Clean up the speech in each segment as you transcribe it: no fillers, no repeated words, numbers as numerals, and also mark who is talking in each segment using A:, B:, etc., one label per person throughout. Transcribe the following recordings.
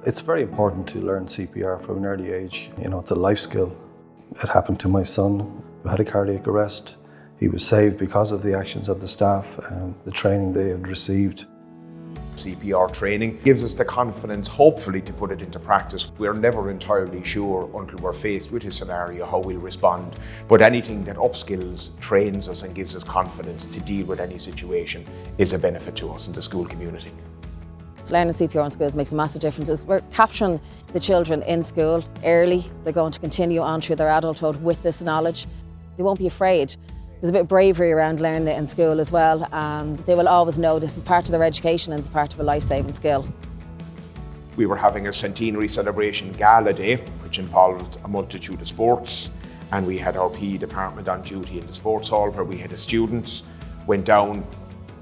A: It's very important to learn CPR from an early age. You know, it's a life skill. It happened to my son who had a cardiac arrest. He was saved because of the actions of the staff and the training they had received.
B: CPR training gives us the confidence, hopefully, to put it into practice. We're never entirely sure until we're faced with a scenario how we'll respond, but anything that upskills, trains us and gives us confidence to deal with any situation is a benefit to us in the school community.
C: Learning CPR in schools makes a massive difference. We're capturing the children in school early. They're going to continue on through their adulthood with this knowledge. They won't be afraid. There's a bit of bravery around learning it in school as well. They will always know this is part of their education and it's part of a life-saving skill.
B: We were having a centenary celebration gala day, which involved a multitude of sports, and we had our PE department on duty in the sports hall where we had the students went down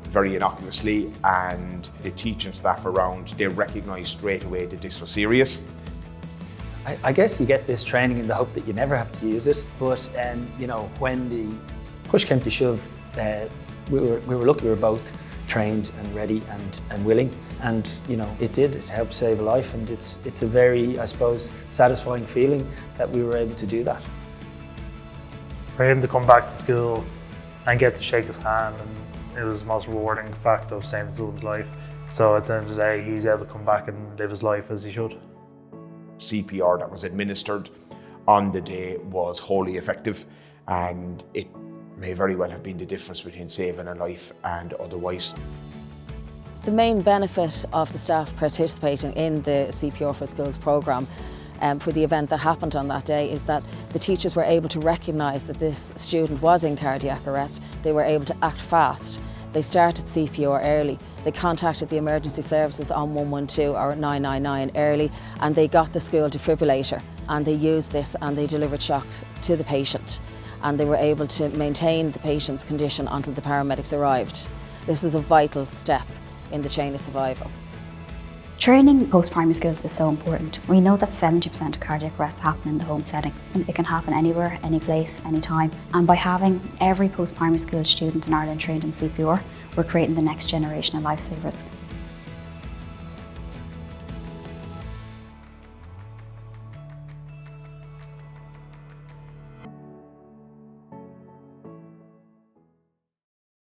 B: very innocuously, and the teaching staff around, they recognised straight away that this was serious.
D: I guess you get this training in the hope that you never have to use it, but you know, when the push came to shove, we were lucky. We were both trained and ready and willing, and you know, it helped save a life, and it's a very, I suppose, satisfying feeling that we were able to do that.
E: For him to come back to school and get to shake his hand, and it was the most rewarding fact of saving someone's life. So at the end of the day, he's able to come back and live his life as he should.
B: CPR that was administered on the day was wholly effective, and it may very well have been the difference between saving a life and otherwise.
C: The main benefit of the staff participating in the CPR for Schools programme for the event that happened on that day is that the teachers were able to recognise that this student was in cardiac arrest. They were able to act fast. They started CPR early. They contacted the emergency services on 112 or 999 early, and they got the school defibrillator, and they used this and they delivered shocks to the patient, and they were able to maintain the patient's condition until the paramedics arrived. This is a vital step in the chain of survival.
F: Training post-primary skills is so important. We know that 70% of cardiac arrests happen in the home setting, and it can happen anywhere, any place, any time. And by having every post-primary school student in Ireland trained in CPR, we're creating the next generation of lifesavers.